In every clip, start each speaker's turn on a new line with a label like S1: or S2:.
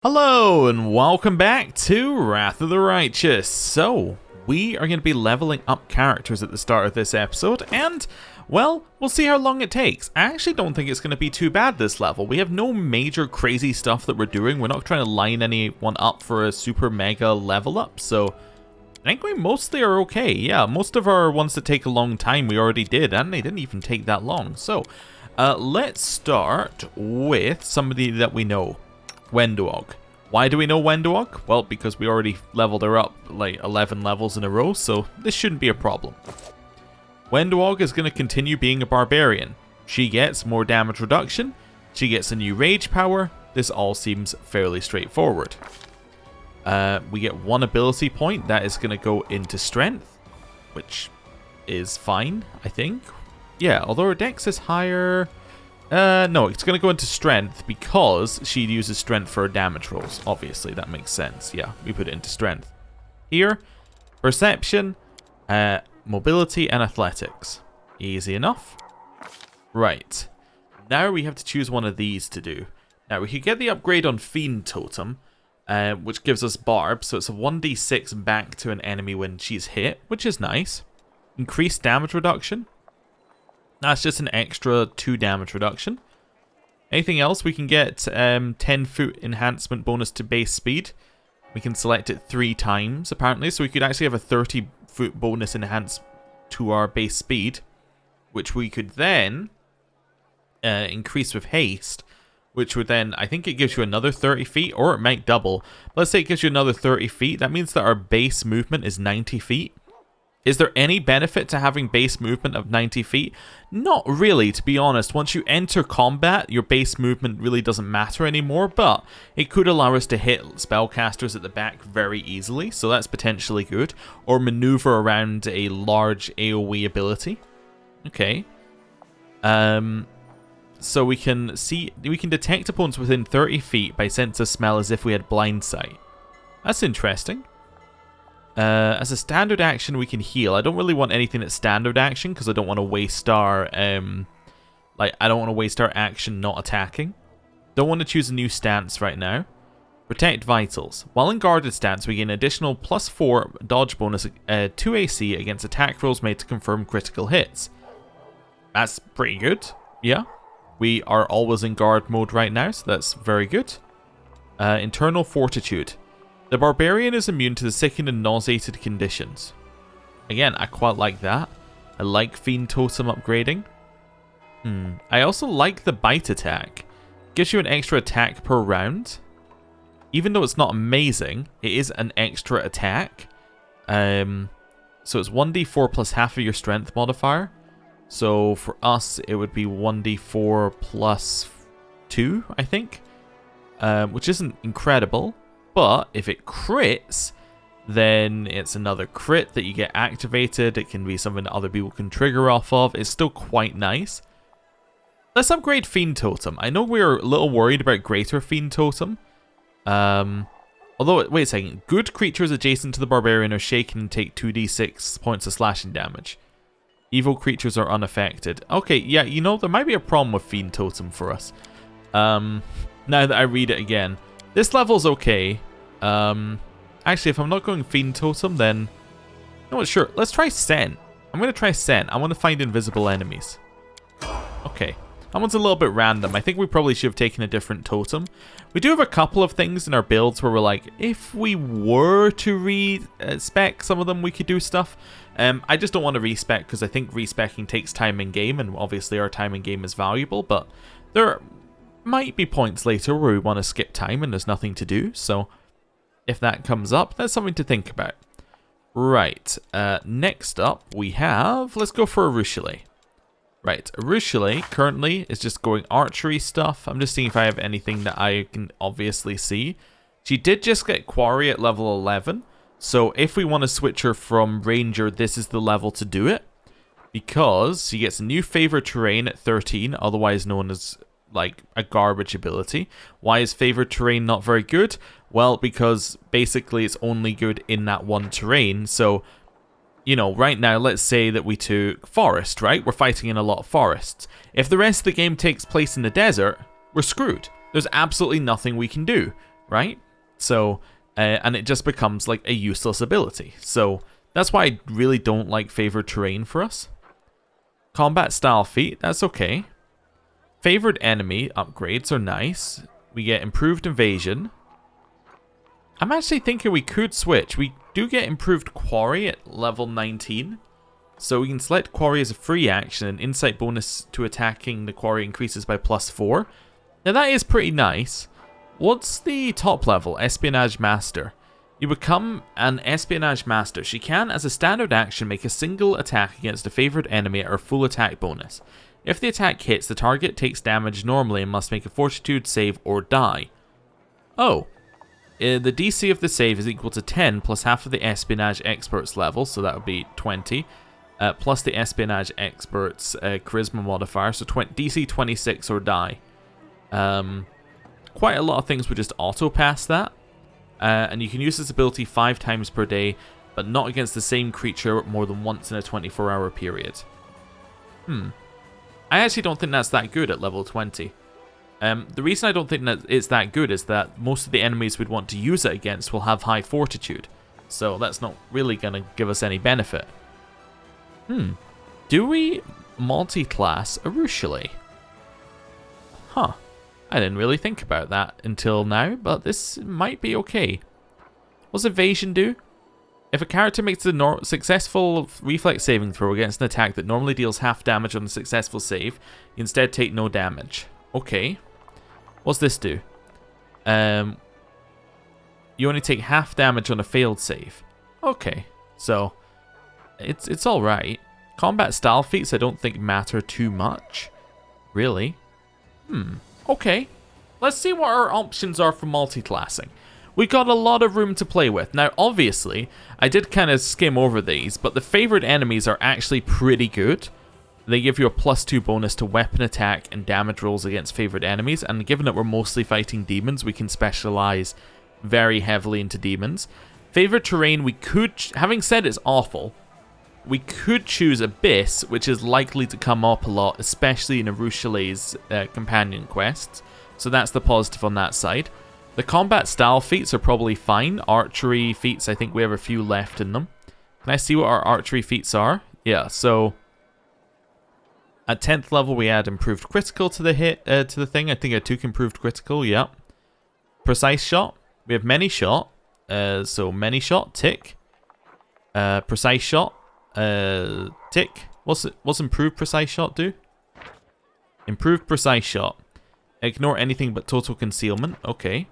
S1: Hello and welcome back to Wrath of the Righteous. So, we are going to be leveling up characters at the start of this episode and, well, we'll see how long it takes. I actually don't think it's going to be too bad this level. We have no major crazy stuff that we're doing. We're not trying to line anyone up for a super mega level up, so I think we mostly are okay. Yeah, most of our ones that take a long time we already did, and they didn't even take that long. So, let's start with somebody that we know. Wendog. Why do we know Wendog? Well, because we already leveled her up like 11 levels in a row, so this shouldn't be a problem. Wendog is going to continue being a barbarian. She gets more damage reduction, she gets a new rage power. This all seems fairly straightforward. We get one ability point that is going to go into strength, which is fine, I think. Yeah, although her dex is higher. No, it's going to go into strength because she uses strength for her damage rolls. Obviously, that makes sense. Yeah, we put it into strength. Here, perception, mobility, and athletics. Easy enough. Right. Now we have to choose one of these to do. Now, we could get the upgrade on Fiend Totem, which gives us Barb, so it's a 1d6 back to an enemy when she's hit, which is nice. Increased damage reduction. That's just an extra 2 damage reduction. Anything else? We can get 10-foot enhancement bonus to base speed. We can select it 3 times, apparently. So we could actually have a 30-foot bonus enhanced to our base speed, which we could then increase with haste, which would then, I think it gives you another 30 feet, or it might double. Let's say it gives you another 30 feet. That means that our base movement is 90 feet. Is there any benefit to having base movement of 90 feet? Not really, to be honest. Once you enter combat, your base movement really doesn't matter anymore, but it could allow us to hit spellcasters at the back very easily, so that's potentially good. Or maneuver around a large AoE ability. Okay. So we can detect opponents within 30 feet by sense of smell as if we had blind sight. That's interesting. As a standard action, we can heal. I don't really want anything that's standard action because I don't want to waste our action not attacking. Don't want to choose a new stance right now. Protect vitals. While in guarded stance, we gain an additional +4 dodge bonus to AC against attack rolls made to confirm critical hits. That's pretty good. Yeah, we are always in guard mode right now, so that's very good. Internal fortitude. The barbarian is immune to the sickened and nauseated conditions. Again, I quite like that. I like Fiend Totem upgrading. I also like the bite attack. Gives you an extra attack per round. Even though it's not amazing, it is an extra attack. So it's 1d4 plus half of your strength modifier. So for us, it would be 1d4 plus 2, I think. Which isn't incredible. But if it crits, then it's another crit that you get activated. It can be something that other people can trigger off of. It's still quite nice. Let's upgrade Fiend Totem. I know we're a little worried about Greater Fiend Totem. Although, wait a second. Good creatures adjacent to the Barbarian are shaken and take 2d6 points of slashing damage. Evil creatures are unaffected. Okay, yeah, you know, there might be a problem with Fiend Totem for us. Now that I read it again. This level's okay. Actually, if I'm not going Fiend Totem, then... No, what, sure. Let's try Scent. I'm going to try Scent. I want to find invisible enemies. Okay. That one's a little bit random. I think we probably should have taken a different totem. We do have a couple of things in our builds where we're like, if we were to respec some of them, we could do stuff. I just don't want to respec because I think respecking takes time in game, and obviously our time in game is valuable, but there might be points later where we want to skip time and there's nothing to do, so if that comes up, that's something to think about. Right, next up we have, let's go for Areelu. Right, Areelu currently is just going archery stuff. I'm just seeing if I have anything that I can obviously see. She did just get Quarry at level 11, so if we want to switch her from Ranger, this is the level to do it, because she gets a new favorite terrain at 13, otherwise known as like a garbage ability. Why is favored terrain not very good? Well, because basically it's only good in that one terrain. So, you know, right now, let's say that we took forest, right? We're fighting in a lot of forests. If the rest of the game takes place in the desert, we're screwed. There's absolutely nothing we can do, right? So, and it just becomes like a useless ability. So that's why I really don't like favored terrain for us. Combat style feat, that's okay. Favored enemy upgrades are nice. We get improved invasion. I'm actually thinking we could switch. We do get improved quarry at level 19. So we can select quarry as a free action, and insight bonus to attacking the quarry increases by +4. Now that is pretty nice. What's the top level? Espionage Master. You become an Espionage Master. She can, as a standard action, make a single attack against a favored enemy at her full attack bonus. If the attack hits, the target takes damage normally and must make a Fortitude save or die. Oh. The DC of the save is equal to 10 plus half of the Espionage Expert's level, so that would be 20. Plus the Espionage Expert's Charisma modifier, so DC 26 or die. Quite a lot of things would just auto-pass that. And you can use this ability 5 times per day, but not against the same creature more than once in a 24-hour period. I actually don't think that's that good at level 20. The reason I don't think that it's that good is that most of the enemies we'd want to use it against will have high fortitude, so that's not really going to give us any benefit. Do we multi-class Areelu? Huh. I didn't really think about that until now, but this might be okay. What's evasion do? If a character makes a successful reflex saving throw against an attack that normally deals half damage on a successful save, you instead take no damage. Okay. What's this do? You only take half damage on a failed save. Okay. So, it's alright. Combat style feats I don't think matter too much. Really. Okay, let's see what our options are for multi-classing. We got a lot of room to play with. Now, obviously, I did kind of skim over these, but the favored enemies are actually pretty good. They give you a +2 bonus to weapon attack and damage rolls against favored enemies, and given that we're mostly fighting demons, we can specialize very heavily into demons. Favored terrain, we could, having said it's awful, we could choose Abyss, which is likely to come up a lot, especially in Areelu's companion quests. So that's the positive on that side. The combat style feats are probably fine. Archery feats, I think we have a few left in them. Can I see what our archery feats are? Yeah, so at 10th level we add improved critical to the hit to the thing. I think I took improved critical, yeah. Precise shot. We have many shot. So many shot, tick. Precise shot. Tick. What's improved precise shot do? Improved precise shot. Ignore anything but total concealment. Okay.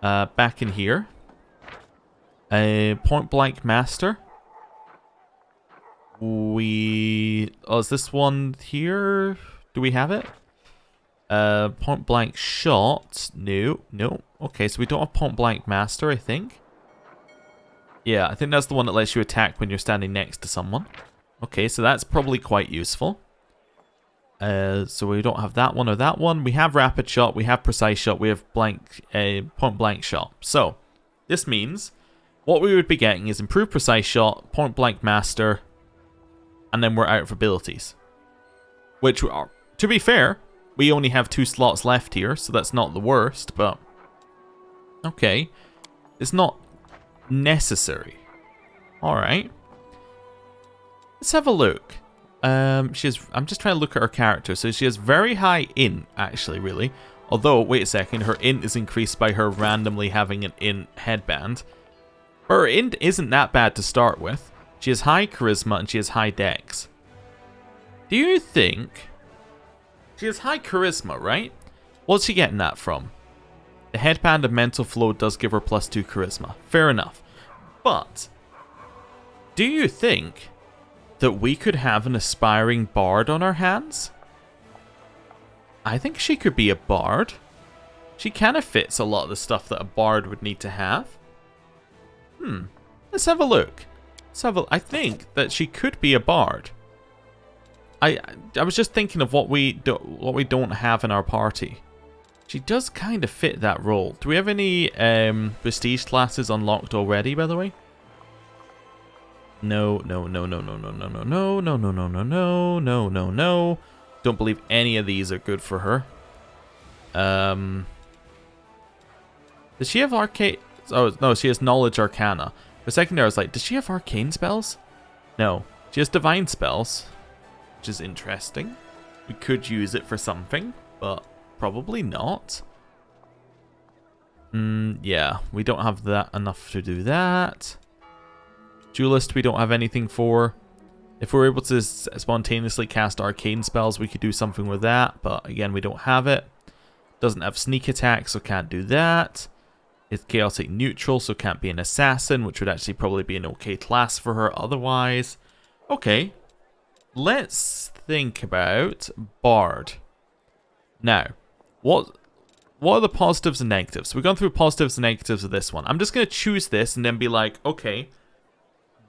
S1: Back in here. Point blank master. Oh, is this one here? Do we have it? Point blank shot. No. Okay, so we don't have point blank master, I think. Yeah, I think that's the one that lets you attack when you're standing next to someone. Okay, so that's probably quite useful. So we don't have that one or that one. We have rapid shot, we have precise shot, we have point blank shot. So, this means what we would be getting is improved precise shot, point blank master, and then we're out of abilities. Which are, to be fair, we only have 2 slots left here, so that's not the worst, but okay. It's not necessary. Alright. Let's have a look. I'm just trying to look at her character. So she has very high int, actually, really. Although, wait a second, her int is increased by her randomly having an int headband. But her int isn't that bad to start with. She has high charisma and she has high dex. Do you think... She has high charisma, right? What's she getting that from? The headband of mental flow does give her +2 charisma. Fair enough. But, do you think that we could have an aspiring bard on our hands? I think she could be a bard. She kind of fits a lot of the stuff that a bard would need to have. Let's have a look. I think that she could be a bard. I was just thinking of what we don't have in our party. She does kind of fit that role. Do we have any prestige classes unlocked already, by the way? No. Don't believe any of these are good for her. Does she have arcane? Oh, no, she has Knowledge Arcana. For a second there, I was like, does she have arcane spells? No. She has divine spells, which is interesting. We could use it for something, but probably not. Yeah, we don't have that enough to do that. Duelist, we don't have anything for. If we're able to spontaneously cast arcane spells, we could do something with that, but again, we don't have it. Doesn't have sneak attack, so can't do that. It's chaotic neutral, so can't be an assassin, which would actually probably be an okay class for her otherwise. Okay, let's think about Bard. Now, what are the positives and negatives? We've gone through positives and negatives of this one. I'm just going to choose this and then be like, okay,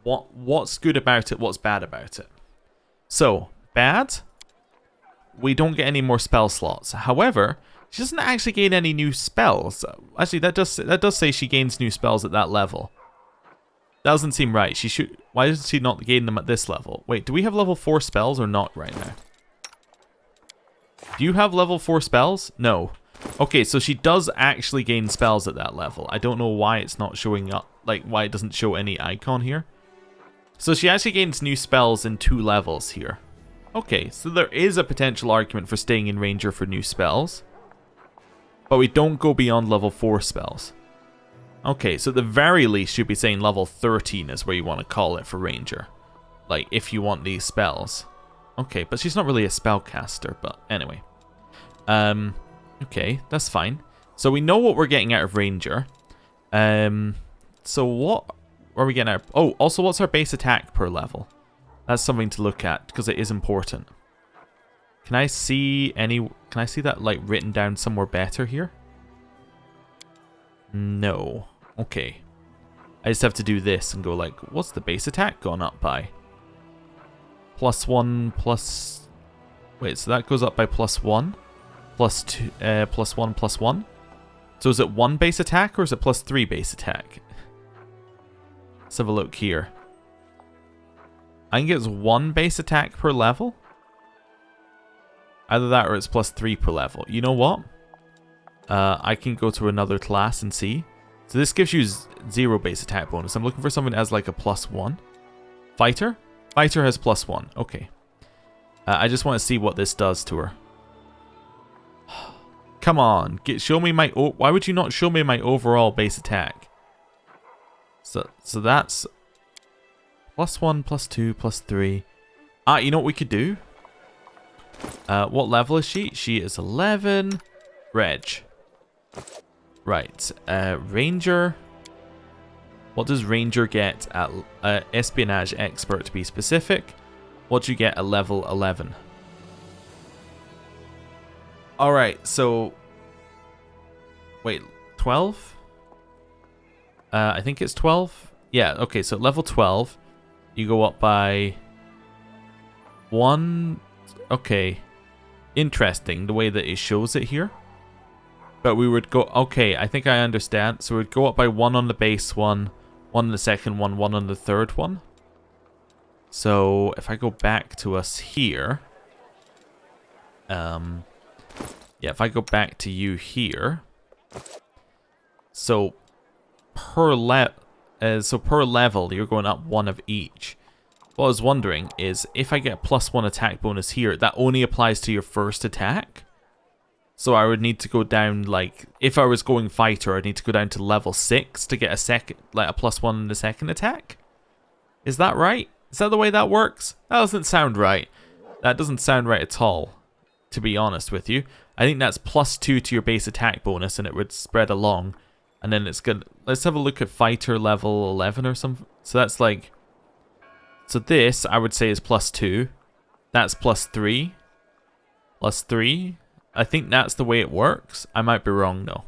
S1: what's good about it, what's bad about it? So, bad, we don't get any more spell slots. However, she doesn't actually gain any new spells. Actually, that does say she gains new spells at that level. That doesn't seem right. She should. Why does she not gain them at this level? Wait, do we have level 4 spells or not right now? Do you have level 4 spells? No. Okay, so she does actually gain spells at that level. I don't know why it's not showing up, like why it doesn't show any icon here. So she actually gains new spells in 2 levels here. Okay, so there is a potential argument for staying in Ranger for new spells. But we don't go beyond level 4 spells. Okay, so at the very least, you'd be saying level 13 is where you want to call it for Ranger. Like, if you want these spells. Okay, but she's not really a spellcaster, but anyway. Okay, that's fine. So we know what we're getting out of Ranger. So what are we getting out? Oh, also, what's our base attack per level? That's something to look at, because it is important. Can I see that, like, written down somewhere better here? No. Okay. I just have to do this and go like, what's the base attack gone up by? +1 plus... Wait, so that goes up by +1? +2, +1, +1? So is it 1 base attack or is it +3 base attack? Let's have a look here. I think it's 1 base attack per level? Either that or it's +3 per level. You know what? I can go to another class and see. So this gives you 0 base attack bonus. I'm looking for something that has like a +1. Fighter? Fighter has +1. Okay. I just want to see what this does to her. Come on. Show me my... why would you not show me my overall base attack? So that's... +1, +2, +3. You know what we could do? What level is she? She is 11. Reg. Right. Ranger. What does Ranger get at Espionage Expert to be specific? What do you get at level 11? Alright, so... Wait, 12? I think it's 12? Yeah, okay, so at level 12, you go up by 1... Okay. Interesting, the way that it shows it here. But we would go... Okay, I think I understand. So we'd go up by 1 on the base one, 1 on the second one, 1 on the third one. So if I go back to us here... yeah, if I go back to you here... So per level, you're going up 1 of each. What I was wondering is, if I get a +1 attack bonus here, that only applies to your first attack? So I would need to go down, like, if I was going fighter, I'd need to go down to level 6 to get a +1 in the second attack? Is that right? Is that the way that works? That doesn't sound right. That doesn't sound right at all, to be honest with you. I think that's +2 to your base attack bonus, and it would spread along. And then it's good. Let's have a look at fighter level 11 or something. So that's like... So this, I would say, is +2. That's +3. +3. I think that's the way it works. I might be wrong, though.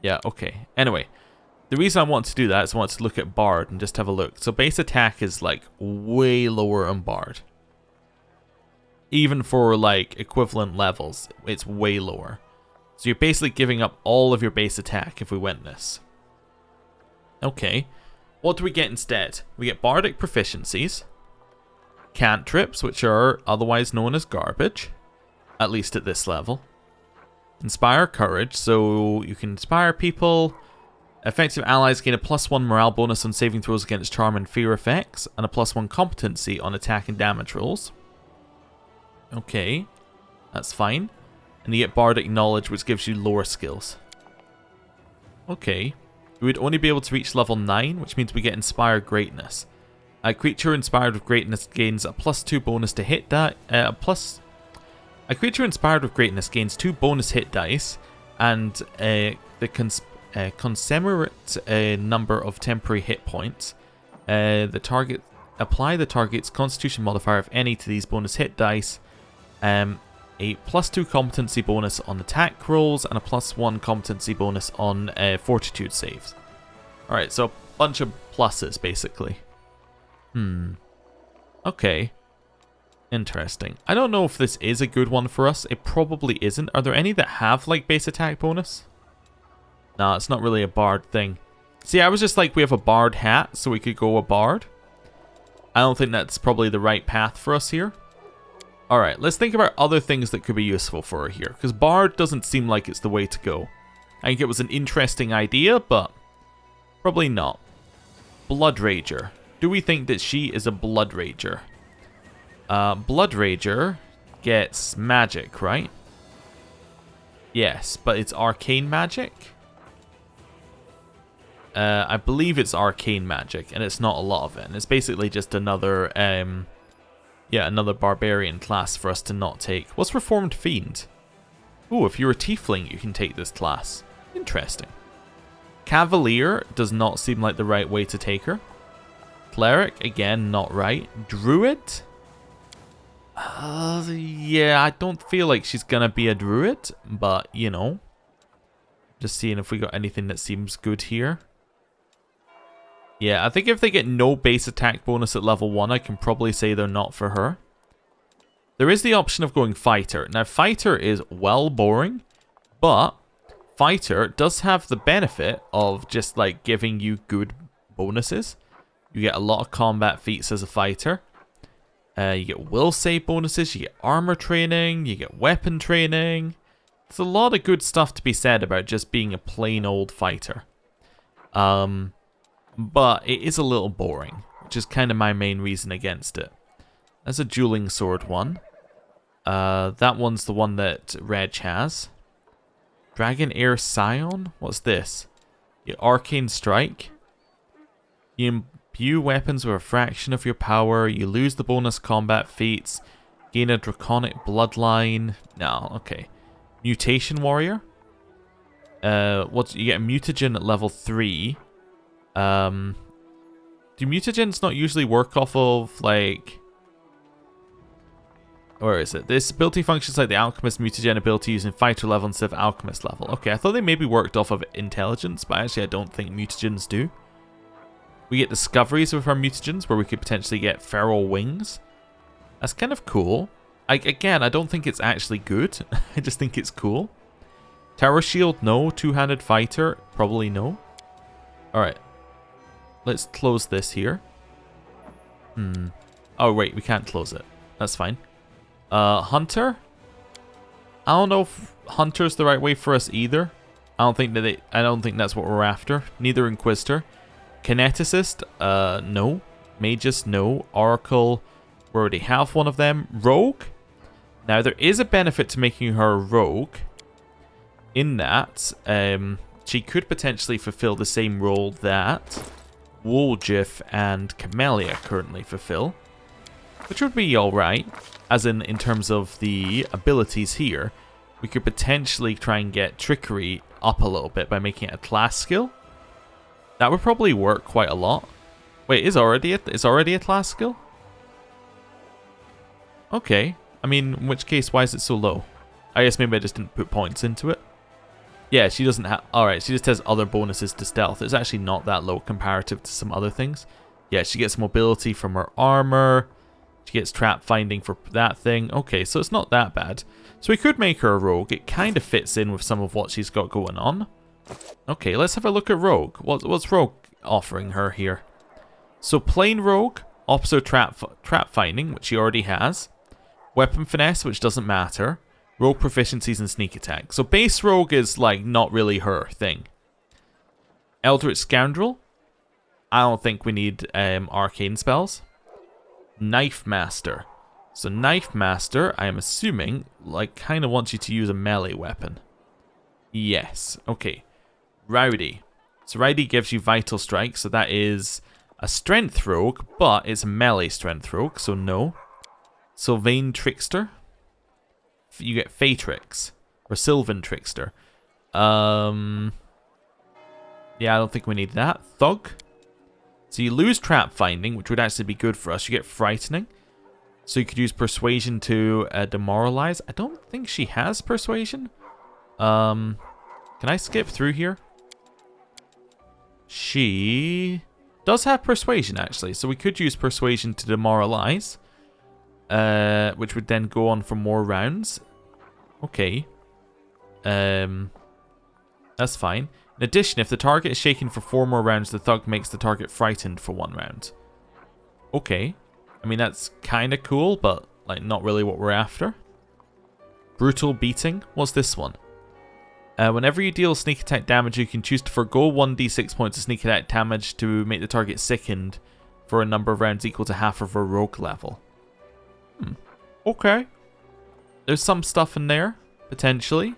S1: Yeah, okay. Anyway, the reason I want to do that is I want to look at Bard and just have a look. So base attack is, like, way lower on Bard. Even for, like, equivalent levels, it's way lower. So you're basically giving up all of your base attack if we went this. Okay. What do we get instead? We get Bardic Proficiencies, Cantrips, which are otherwise known as garbage, at least at this level. Inspire Courage, so you can inspire people, Effective allies gain a +1 morale bonus on saving throws against charm and fear effects, and a +1 competency on attack and damage rolls. Okay, that's fine. And you get Bardic Knowledge, which gives you lower skills. Okay. We would only be able to reach level 9, which means we get Inspired Greatness. A creature inspired with greatness gains a +2 bonus to hit die. A creature inspired with greatness gains 2 bonus hit dice, and the commensurate number of temporary hit points. Apply the target's Constitution modifier, if any, to these bonus hit dice. A +2 competency bonus on attack rolls, and a +1 competency bonus on Fortitude saves. Alright, so a bunch of pluses, basically. Okay. Interesting. I don't know if this is a good one for us. It probably isn't. Are there any that have, like, base attack bonus? Nah, it's not really a bard thing. See, I was just like, we have a bard hat, so we could go a bard. I don't think that's probably the right path for us here. Alright, let's think about other things that could be useful for her here, because bard doesn't seem like it's the way to go. I think it was an interesting idea, but probably not. Blood Rager. Do we think that she is a Blood Rager? Blood Rager gets magic, right? Yes, but it's arcane magic? I believe it's arcane magic, and it's not a lot of it. And it's basically just another, another barbarian class for us to not take. What's Reformed Fiend? Ooh, if you're a tiefling, you can take this class. Interesting. Cavalier does not seem like the right way to take her. Cleric, again, not right. Druid? Yeah, I don't feel like she's gonna be a druid, but, you know. Just seeing if we got anything that seems good here. Yeah, I think if they get no base attack bonus at level 1, I can probably say they're not for her. There is the option of going Fighter. Now, Fighter is well boring, but Fighter does have the benefit of just, like, giving you good bonuses. You get a lot of combat feats as a Fighter. You get will save bonuses, you get armor training, you get weapon training. There's a lot of good stuff to be said about just being a plain old Fighter. But it is a little boring, which is kind of my main reason against it. There's a dueling sword one. That one's the one that Reg has. Dragon Air Scion? What's this? Arcane Strike. You imbue weapons with a fraction of your power. You lose the bonus combat feats. Gain a draconic bloodline. No, okay. Mutation Warrior. You get a mutagen at level 3. Do mutagens not usually work off of, like... Where is it? This ability functions like the Alchemist mutagen ability using fighter level instead of Alchemist level. Okay, I thought they maybe worked off of intelligence, but actually I don't think mutagens do. We get discoveries with our mutagens, where we could potentially get feral wings. That's kind of cool. Again, I don't think it's actually good. I just think it's cool. Tower Shield, no. Two-handed fighter, probably no. Alright. Let's close this here. Oh, wait, we can't close it. That's fine. Hunter? I don't know if Hunter's the right way for us either. I don't think that's what we're after. Neither Inquisitor. Kineticist? No. Magus? No. Oracle? We already have one of them. Rogue? Now, there is a benefit to making her a rogue. In that, she could potentially fulfill the same role that Woljif and Camellia currently fulfill. Which would be alright. As in terms of the abilities here. We could potentially try and get Trickery up a little bit by making it a class skill. That would probably work quite a lot. Wait, is already a class skill? Okay. I mean, in which case, why is it so low? I guess maybe I just didn't put points into it. Yeah, she doesn't have... Alright, she just has other bonuses to stealth. It's actually not that low comparative to some other things. Yeah, she gets mobility from her armor. She gets trap finding for that thing. Okay, so it's not that bad. So we could make her a rogue. It kind of fits in with some of what she's got going on. Okay, let's have a look at rogue. What's rogue offering her here? So plain rogue, opposite trap finding, which she already has. Weapon finesse, which doesn't matter. Rogue proficiencies and sneak attack. So base rogue is like not really her thing. Eldritch Scoundrel. I don't think we need arcane spells. Knife Master. So Knife Master, I am assuming, like, kind of wants you to use a melee weapon. Yes. Okay. Rowdy. So Rowdy gives you Vital Strike, so that is a Strength Rogue, but it's a melee Strength Rogue, so no. Sylvain Trickster. You get Phaetrix. Or Sylvan Trickster. Yeah, I don't think we need that. Thug. So you lose Trap Finding, which would actually be good for us. You get Frightening. So you could use Persuasion to demoralize. I don't think she has Persuasion. Can I skip through here? She does have Persuasion, actually. So we could use Persuasion to demoralize. Which would then go on for more rounds. Okay. That's fine. In addition, if the target is shaken for 4 more rounds, the Thug makes the target frightened for 1 round. Okay. I mean, that's kind of cool, but like not really what we're after. Brutal Beating. What's this one? Whenever you deal sneak attack damage, you can choose to forgo 1d6 points of sneak attack damage to make the target sickened for a number of rounds equal to half of a rogue level. Okay. There's some stuff in there, potentially.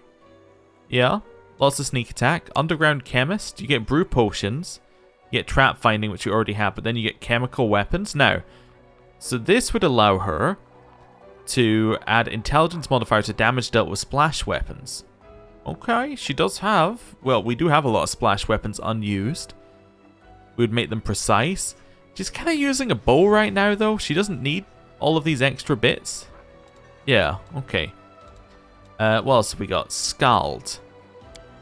S1: Yeah. Lots of sneak attack. Underground Chemist. You get brew potions. You get trap finding, which you already have, but then you get chemical weapons. Now, so this would allow her to add intelligence modifier to damage dealt with splash weapons. Okay, she does have... Well, we do have a lot of splash weapons unused. We would make them precise. She's kind of using a bow right now, though. She doesn't need all of these extra bits. Yeah, okay. What else have we got? Scald.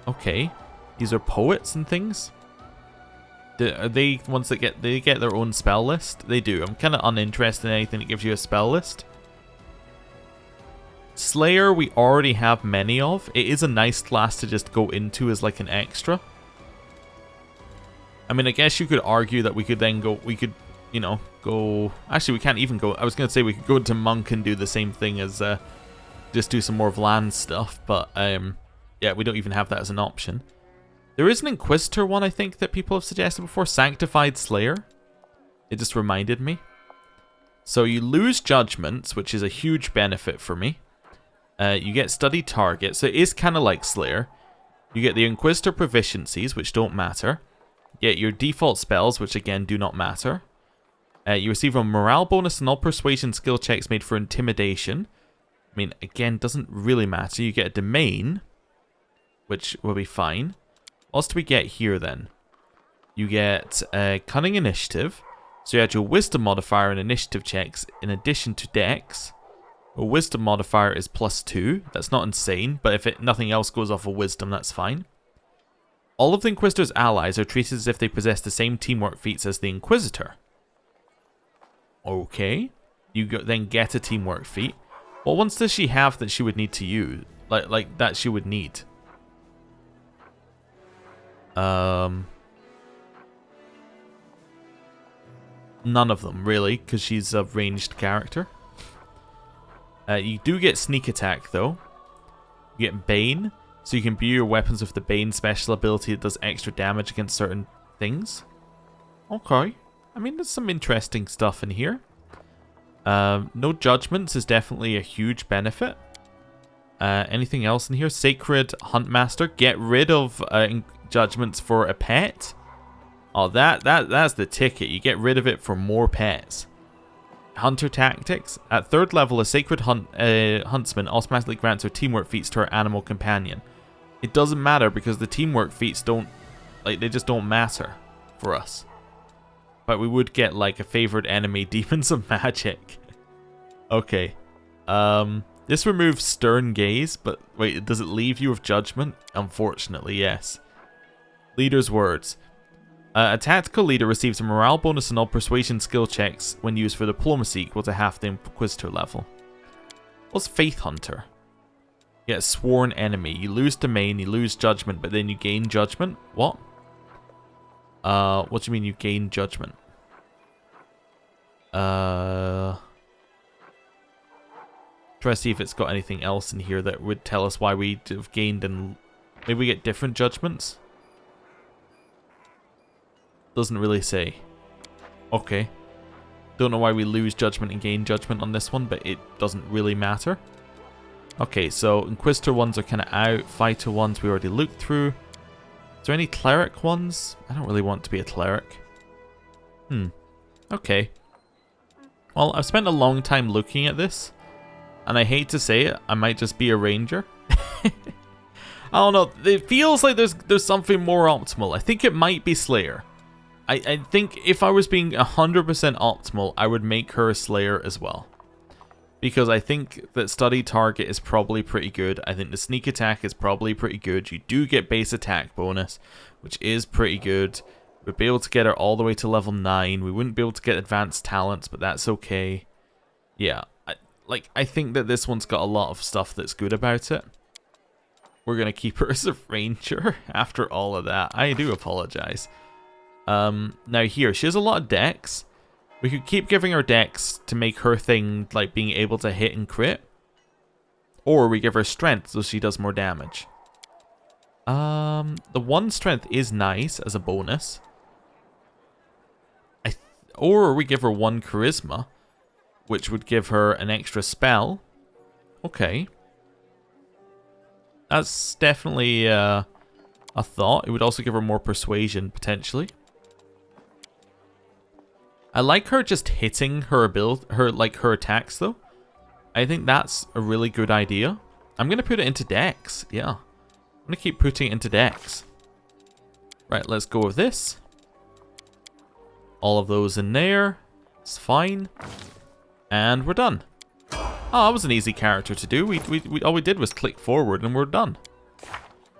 S1: Okay. These are poets and things. Are they ones that get their own spell list? They do. I'm kind of uninterested in anything that gives you a spell list. Slayer we already have many of. It is a nice class to just go into as like an extra. I mean, I guess you could argue that we could then go, you know, go... Actually, we can't even go... I was going to say we could go to Monk and do the same thing as just do some more of land stuff, but yeah, we don't even have that as an option. There is an Inquisitor one, I think, that people have suggested before. Sanctified Slayer. It just reminded me. So you lose Judgments, which is a huge benefit for me. You get Study Target, so it is kind of like Slayer. You get the Inquisitor Proficiencies, which don't matter. You get your default spells, which again do not matter. You receive a morale bonus on all persuasion skill checks made for intimidation. I mean, again, doesn't really matter. You get a domain, which will be fine. What else do we get here then? You get Cunning Initiative. So you add your Wisdom modifier and Initiative checks in addition to Dex. A Wisdom modifier is +2. That's not insane, but if nothing else goes off of Wisdom, that's fine. All of the Inquisitor's allies are treated as if they possess the same teamwork feats as the Inquisitor. Okay. You then get a teamwork feat. What ones does she have that she would need to use? Like that she would need? None of them, really, because she's a ranged character. You do get Sneak Attack, though. You get Bane, so you can imbue your weapons with the Bane special ability that does extra damage against certain things. Okay. I mean, there's some interesting stuff in here. No Judgments is definitely a huge benefit. Anything else in here? Sacred Huntmaster. Get rid of Judgments for a pet. Oh, that's the ticket. You get rid of it for more pets. Hunter Tactics. At 3rd level, a Sacred Huntsman automatically grants her teamwork feats to her animal companion. It doesn't matter because the teamwork feats don't... Like, they just don't matter for us. But we would get, like, a favored enemy, Demons of Magic. Okay. This removes Stern Gaze, but wait, does it leave you with Judgment? Unfortunately, yes. Leader's Words. A tactical leader receives a morale bonus on all persuasion skill checks when used for diplomacy equal to half the Inquisitor level. What's Faith Hunter? You get a sworn enemy. You lose domain, you lose judgment, but then you gain judgment? What? What do you mean you gain judgment? Try to see if it's got anything else in here that would tell us why we have gained and maybe we get different judgments. Doesn't really say. Okay. Don't know why we lose judgment and gain judgment on this one, but it doesn't really matter. Okay, so Inquisitor ones are kind of out. Fighter ones we already looked through. Is there any cleric ones? I don't really want to be a cleric. Okay. Well, I've spent a long time looking at this, and I hate to say it, I might just be a ranger. I don't know, it feels like there's something more optimal. I think it might be Slayer. I think if I was being 100% optimal, I would make her a Slayer as well. Because I think that Study Target is probably pretty good. I think the Sneak Attack is probably pretty good. You do get base attack bonus, which is pretty good. We'd be able to get her all the way to level 9. We wouldn't be able to get advanced talents, but that's okay. Yeah, I think that this one's got a lot of stuff that's good about it. We're going to keep her as a ranger after all of that. I do apologize. Now here, she has a lot of dex. We could keep giving her dex to make her thing like being able to hit and crit. Or we give her strength so she does more damage. The 1 strength is nice as a bonus. Or we give her 1 charisma, which would give her an extra spell. Okay. That's definitely a thought. It would also give her more persuasion, potentially. I like her just hitting her her attacks, though. I think that's a really good idea. I'm going to put it into dex, yeah. I'm going to keep putting it into dex. Right, let's go with this. All of those in there. It's fine. And we're done. Oh, that was an easy character to do. All we did was click forward and we're done.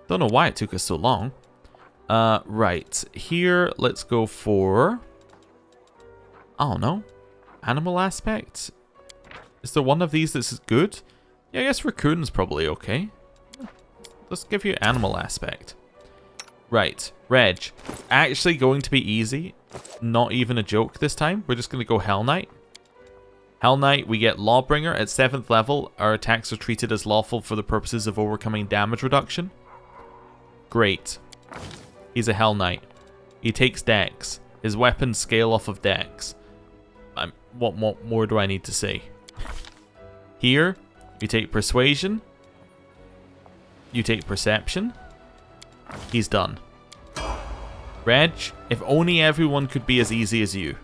S1: Don't know why it took us so long. Right. Here, let's go for... I don't know. Animal aspect? Is there one of these that's good? Yeah, I guess Raccoon's probably okay. Let's give you animal aspect. Right. Reg. Actually going to be easy. Not even a joke this time. We're just going to go Hell Knight. Hell Knight, we get Lawbringer at 7th level. Our attacks are treated as lawful for the purposes of overcoming damage reduction. Great. He's a Hell Knight. He takes dex. His weapons scale off of dex. What more do I need to say? Here, you take Persuasion. You take Perception. He's done. Reg, if only everyone could be as easy as you.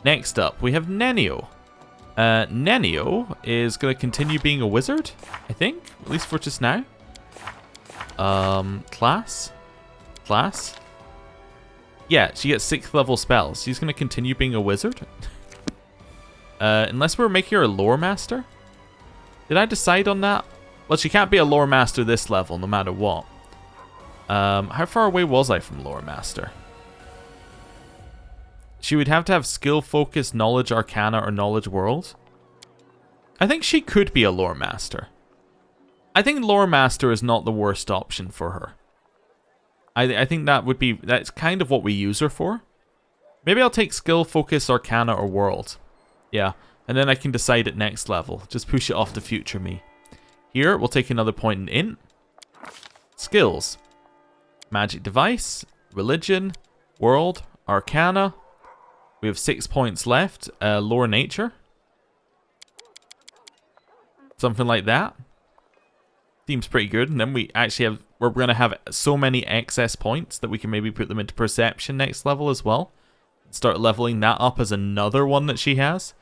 S1: Next up, we have Nenio. Nenio is going to continue being a wizard, I think. At least for just now. Class? Yeah, she gets 6th level spells. She's going to continue being a wizard. Unless we're making her a lore master. Did I decide on that? Well, she can't be a lore master this level, no matter what. How far away was I from lore master? She would have to have skill focus, knowledge arcana, or knowledge world. I think she could be a lore master. I think lore master is not the worst option for her. I think that's kind of what we use her for. Maybe I'll take skill focus, arcana, or world. Yeah, and then I can decide at next level. Just push it off to future me. Here, we'll take another point in int. Skills. Magic device, religion, world, arcana. We have 6 points left. Lore nature. Something like that. Seems pretty good. And then we actually we're going to have so many excess points that we can maybe put them into perception next level as well. Start leveling that up as another one that she has.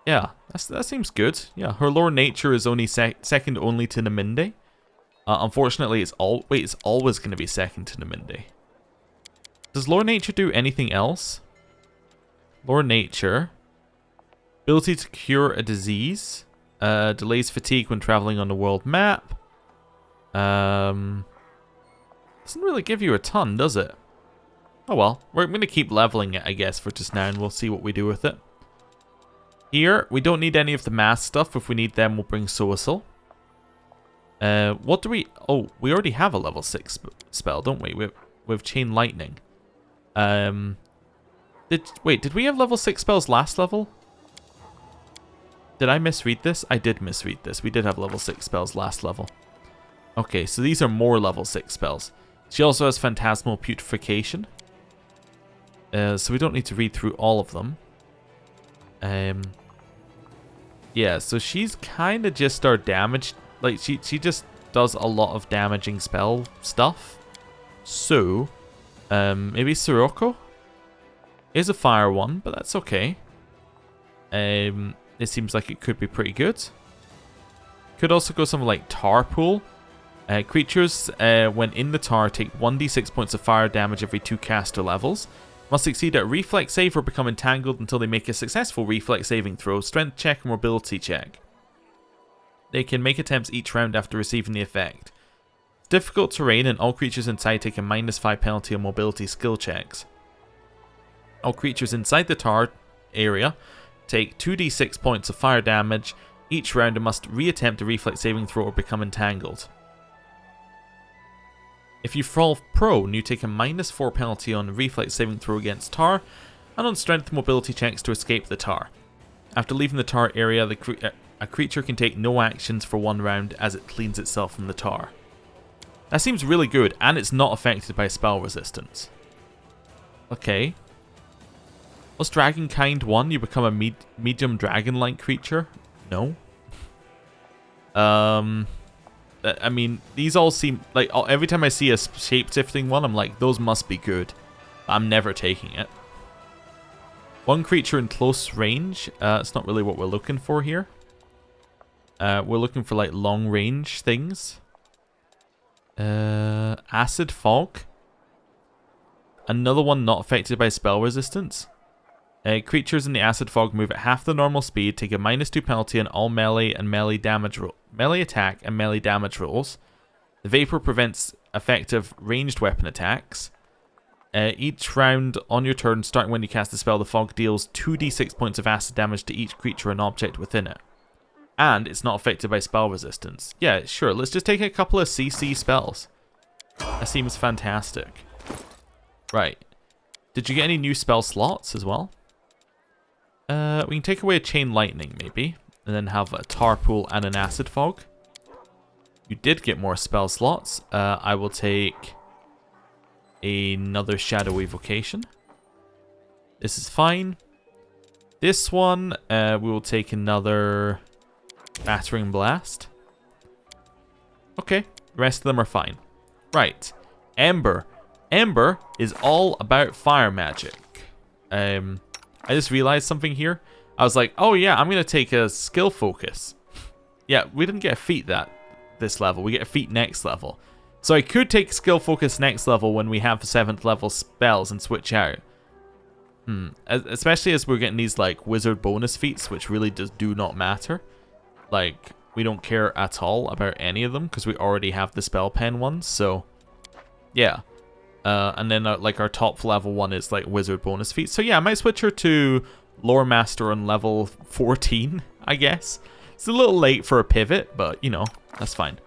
S1: Yeah, that seems good. Yeah, her lore nature is only second only to Naminde. Unfortunately, it's always going to be second to Naminde. Does lore nature do anything else? Lore nature. Ability to cure a disease. Delays fatigue when traveling on the world map. Doesn't really give you a ton, does it? Oh well, we're going to keep leveling it, I guess, for just now, and we'll see what we do with it. Here, we don't need any of the mass stuff. If we need them, we'll bring Soasil. What do we... Oh, we already have a level 6 spell, don't we? With Chain Lightning. Wait, did we have level 6 spells last level? Did I misread this? I did misread this. We did have level 6 spells last level. Okay, so these are more level 6 spells. She also has Phantasmal Putrefaction. So we don't need to read through all of them. Yeah, so she's kind of just our damage. Like, she just does a lot of damaging spell stuff. So, maybe Sirocco is a fire one, but that's okay. It seems like it could be pretty good. Could also go something like Tar Pool. Creatures, when in the tar, take 1d6 points of fire damage every 2 caster levels. Must succeed at a reflex save or become entangled until they make a successful reflex saving throw, strength check, or mobility check. They can make attempts each round after receiving the effect. Difficult terrain, and all creatures inside take a -5 penalty on mobility skill checks. All creatures inside the tar area take 2d6 points of fire damage each round and must re-attempt a reflex saving throw or become entangled. If you fall prone, you take a -4 penalty on reflex saving throw against tar and on strength and mobility checks to escape the tar. After leaving the tar area, a creature can take no actions for 1 round as it cleans itself from the tar. That seems really good, and it's not affected by spell resistance. Okay. Was Dragonkind 1, you become a medium dragon-like creature? No. I mean, these all seem like every time I see a shape-shifting one, I'm like, those must be good. I'm never taking it. 1 creature in close range. It's not really what we're looking for here. We're looking for like long-range things. Acid Fog. Another one not affected by spell resistance. Creatures in the Acid Fog move at half the normal speed, take a -2 penalty on all melee and melee attack and melee damage rolls. The Vapor prevents effective ranged weapon attacks. Each round on your turn, starting when you cast the spell, the fog deals 2d6 points of acid damage to each creature and object within it. And it's not affected by spell resistance. Yeah, sure, let's just take a couple of CC spells. That seems fantastic. Right. Did you get any new spell slots as well? We can take away a Chain Lightning, maybe, and then have a Tar Pool and an Acid Fog. You did get more spell slots. I will take another Shadow Evocation. This is fine. This one, we will take another Battering Blast. Okay, the rest of them are fine. Right, Ember. Ember is all about fire magic. I just realized something here. I was like, oh yeah, I'm going to take a skill focus. Yeah, we didn't get a feat this level. We get a feat next level. So I could take skill focus next level when we have 7th level spells and switch out. Especially as we're getting these like wizard bonus feats, which really do not matter. Like, we don't care at all about any of them because we already have the spell pen ones. So, yeah. And then like our top level one is like wizard bonus feats. So yeah, I might switch her to Lore Master on level 14, I guess. It's a little late for a pivot, but you know, that's fine.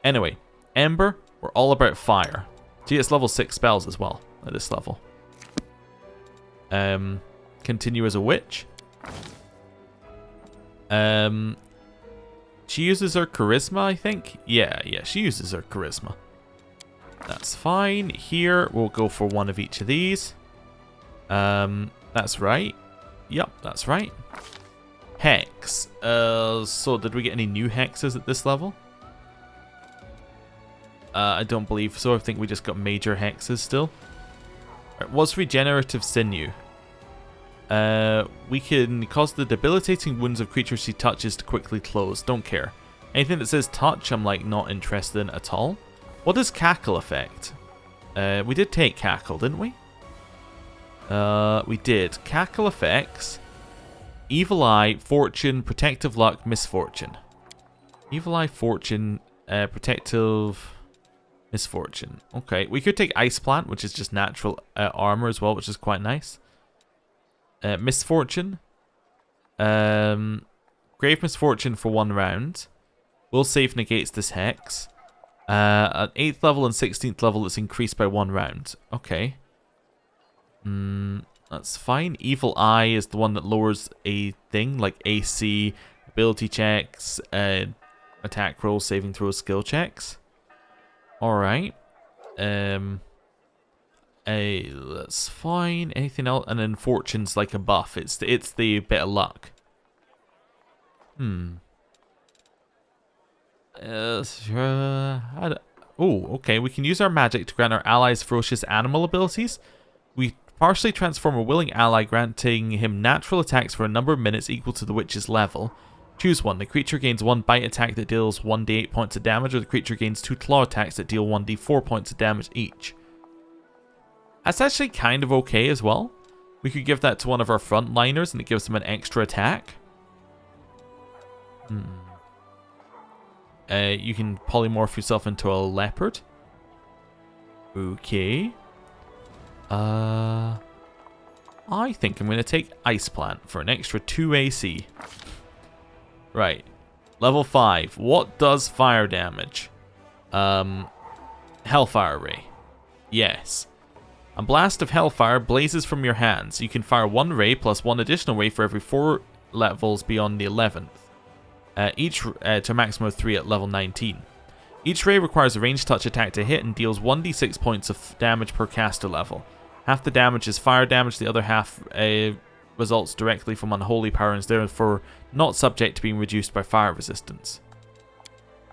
S1: Anyway, Ember, we're all about fire. Gee, it's level 6 spells as well at this level. Continue as a witch. She uses her charisma, I think. Yeah, she uses her charisma. That's fine. Here, we'll go for one of each of these. That's right. Yep, that's right. Hex. So did we get any new hexes at this level? I don't believe so. I think we just got major hexes still. Right, what's Regenerative Sinew? We can cause the debilitating wounds of creatures she touches to quickly close. Don't care. Anything that says touch, I'm like not interested in at all. What does Cackle affect? We did take Cackle, didn't we? We did. Cackle effects Evil Eye, Fortune, Protective Luck, Misfortune. Evil Eye, Fortune, Protective, Misfortune. Okay, we could take Ice Plant, which is just natural armor as well, which is quite nice. Misfortune. Grave Misfortune for 1 round. Will save negates this hex. At 8th level and 16th level, it's increased by 1 round. Okay. That's fine. Evil Eye is the one that lowers a thing, like AC, ability checks, attack rolls, saving throws, skill checks. Alright. That's fine. Anything else? And then fortune's like a buff. It's the bit of luck. Okay. We can use our magic to grant our allies ferocious animal abilities. We partially transform a willing ally, granting him natural attacks for a number of minutes equal to the witch's level. Choose one. The creature gains 1 bite attack that deals 1d8 points of damage, or the creature gains 2 claw attacks that deal 1d4 points of damage each. That's actually kind of okay as well. We could give that to one of our frontliners and it gives them an extra attack. You can polymorph yourself into a leopard. Okay. I think I'm going to take Ice Plant for an extra 2 AC. Right. Level 5. What does fire damage? Hellfire Ray. Yes. A blast of hellfire blazes from your hands. You can fire 1 ray plus 1 additional ray for every 4 levels beyond the 11th. Each to a maximum of 3 at level 19. Each ray requires a ranged touch attack to hit and deals 1d6 points of damage per caster level. Half the damage is fire damage, the other half results directly from unholy power and is therefore not subject to being reduced by fire resistance.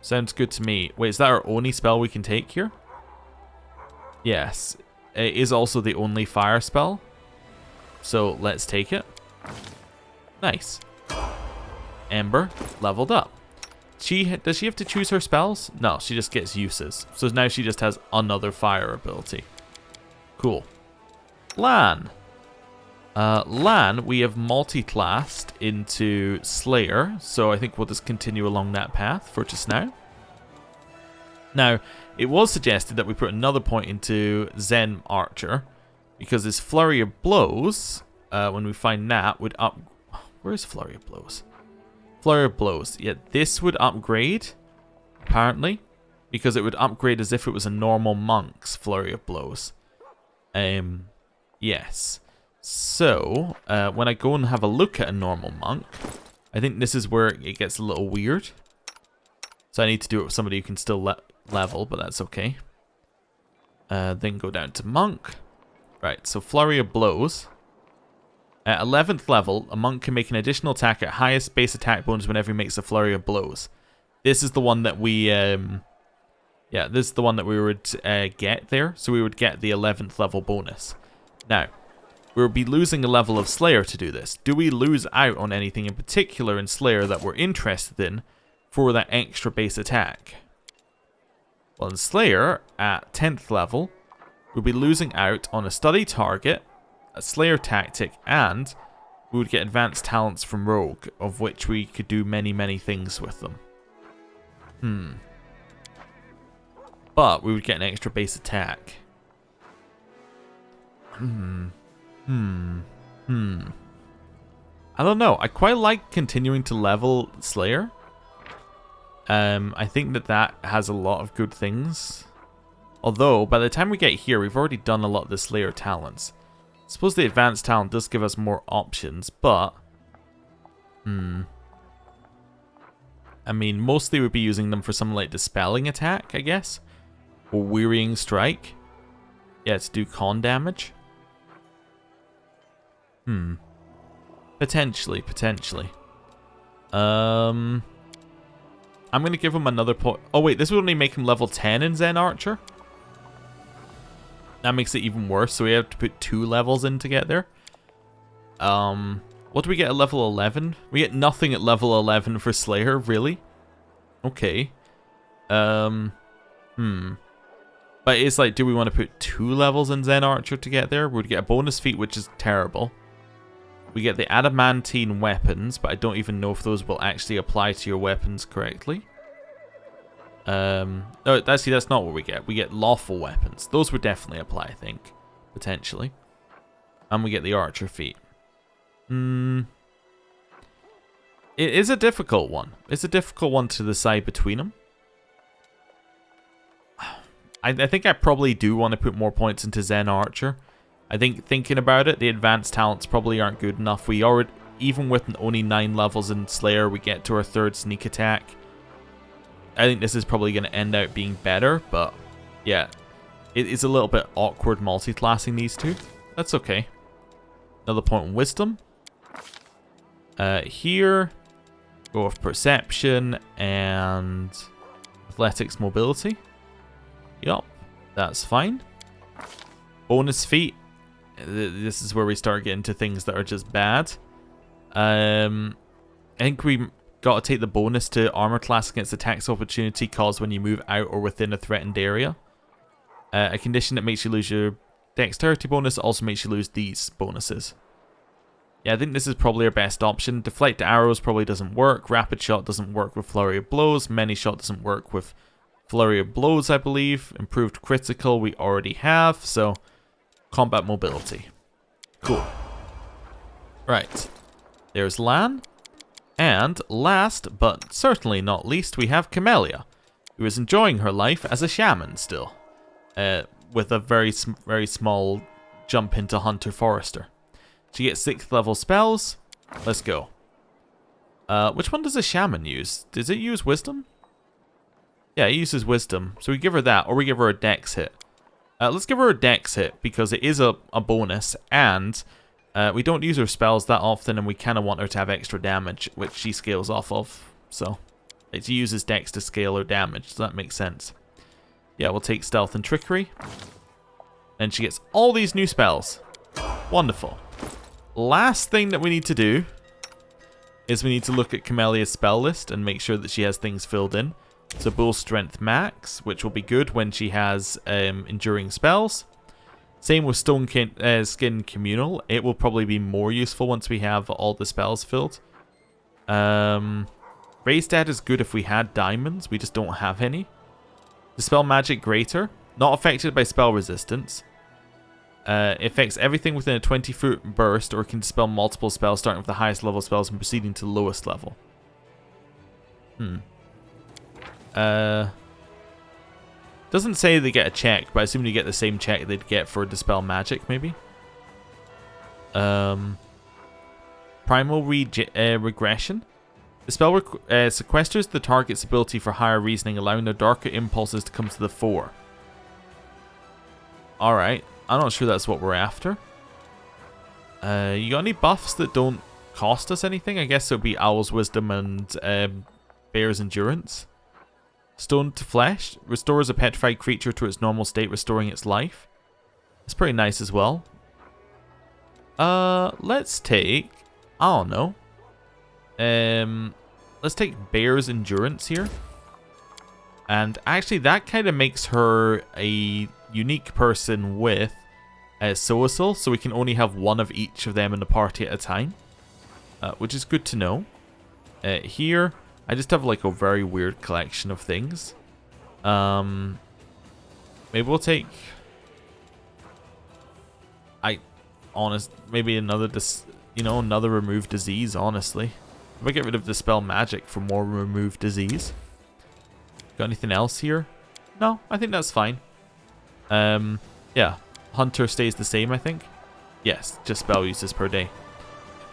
S1: Sounds good to me. Wait, is that our only spell we can take here? Yes. It is also the only fire spell. So let's take it. Nice. Ember leveled up. Does she have to choose her spells? No, she just gets uses. So now she just has another fire ability. Cool. Lan. Lan, we have multi-classed into Slayer, so I think we'll just continue along that path for just now. Now, it was suggested that we put another point into Zen Archer, because this Flurry of Blows, when we find that, would up... Where's Flurry of Blows? Flurry of Blows. Yeah, this would upgrade, apparently, because it would upgrade as if it was a normal monk's Flurry of Blows. Yes. So, when I go and have a look at a normal monk, I think this is where it gets a little weird. So I need to do it with somebody who can still level, but that's okay. Then go down to monk. Right, so Flurry of Blows. At 11th level, a monk can make an additional attack at highest base attack bonus whenever he makes a Flurry of Blows. This is the one that we... yeah, this is the one that we would get there. So we would get the 11th level bonus. Now, we'll be losing a level of Slayer to do this. Do we lose out on anything in particular in Slayer that we're interested in for that extra base attack? Well, in Slayer, at 10th level, we'll be losing out on a study target, a Slayer tactic, and we would get advanced talents from Rogue, of which we could do many, many things with them. But we would get an extra base attack. I don't know. I quite like continuing to level Slayer. I think that has a lot of good things. Although, by the time we get here, we've already done a lot of the Slayer talents. I suppose the advanced talent does give us more options, but... I mean, mostly we'd be using them for something like Dispelling Attack, I guess. Or Wearying Strike. Yeah, to do con damage. Potentially. I'm going to give him another point. Oh, wait, this would only make him level 10 in Zen Archer. That makes it even worse, so we have to put 2 levels in to get there. What do we get at level 11? We get nothing at level 11 for Slayer, really? Okay. But it's like, do we want to put 2 levels in Zen Archer to get there? We'd get a bonus feat, which is terrible. We get the adamantine weapons, but I don't even know if those will actually apply to your weapons correctly. No, that's not what we get. We get lawful weapons. Those would definitely apply, I think. Potentially. And we get the archer feat. It is a difficult one. It's a difficult one to decide between them. I think I probably do want to put more points into Zen Archer. I think thinking about it, the advanced talents probably aren't good enough. We already, even with only 9 levels in Slayer, we get to our 3rd sneak attack. I think this is probably going to end out being better, but yeah. it is a little bit awkward multi-classing these two. That's okay. Another point in wisdom. Here, go with perception and athletics mobility. Yup, that's fine. Bonus feat. This is where we start getting to things that are just bad. I think we got to take the bonus to armor class against attacks opportunity caused when you move out or within a threatened area. A condition that makes you lose your dexterity bonus also makes you lose these bonuses. Yeah, I think this is probably our best option. Deflect arrows probably doesn't work. Rapid shot doesn't work with Flurry of Blows. Many shot doesn't work with Flurry of Blows, I believe. Improved critical we already have. So, combat mobility. Cool. Right. There's Lan. And last, but certainly not least, we have Camellia, who is enjoying her life as a shaman still. With a very small jump into Hunter Forester. She gets 6th level spells. Let's go. Which one does a shaman use? Does it use wisdom? Yeah, it uses wisdom. So we give her that, or we give her a dex hit. Let's give her a dex hit, because it is a bonus, and we don't use her spells that often, and we kind of want her to have extra damage, which she scales off of. So, she uses dex to scale her damage, so that makes sense. Yeah, we'll take stealth and trickery. And she gets all these new spells. Wonderful. Last thing that we need to do is we need to look at Camellia's spell list and make sure that she has things filled in. So Bull Strength Max, which will be good when she has enduring spells. Same with Skin Communal. It will probably be more useful once we have all the spells filled. Raised Stat is good if we had diamonds. We just don't have any. Dispel Magic Greater. Not affected by spell resistance. Affects everything within a 20-foot burst, or can dispel multiple spells starting with the highest level spells and proceeding to the lowest level. Doesn't say they get a check, but I assume you get the same check they'd get for Dispel Magic, maybe? Primal Regression. The spell sequesters the target's ability for higher reasoning, allowing their darker impulses to come to the fore. Alright, I'm not sure that's what we're after. You got any buffs that don't cost us anything? I guess it would be Owl's Wisdom and Bear's Endurance. Stone to Flesh. Restores a petrified creature to its normal state, restoring its life. It's pretty nice as well. Let's take... I don't know. Let's take Bear's Endurance here. And actually that kind of makes her a unique person with Soasil, so we can only have one of each of them in the party at a time. Which is good to know. Here, I just have like a very weird collection of things. Maybe we'll take... maybe another another remove disease, honestly. If I get rid of Dispel Magic for more remove disease. Got anything else here? No, I think that's fine. Yeah. Hunter stays the same, I think. Yes, just spell uses per day.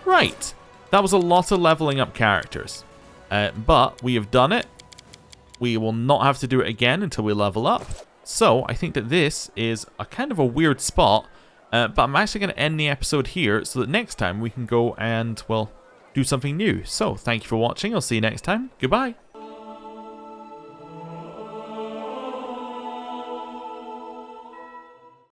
S1: Right. That was a lot of leveling up characters. But we have done it. We will not have to do it again until we level up. So, I think that this is a kind of a weird spot. But I'm actually going to end the episode here so that next time we can go and, well, do something new. So, thank you for watching. I'll see you next time. Goodbye.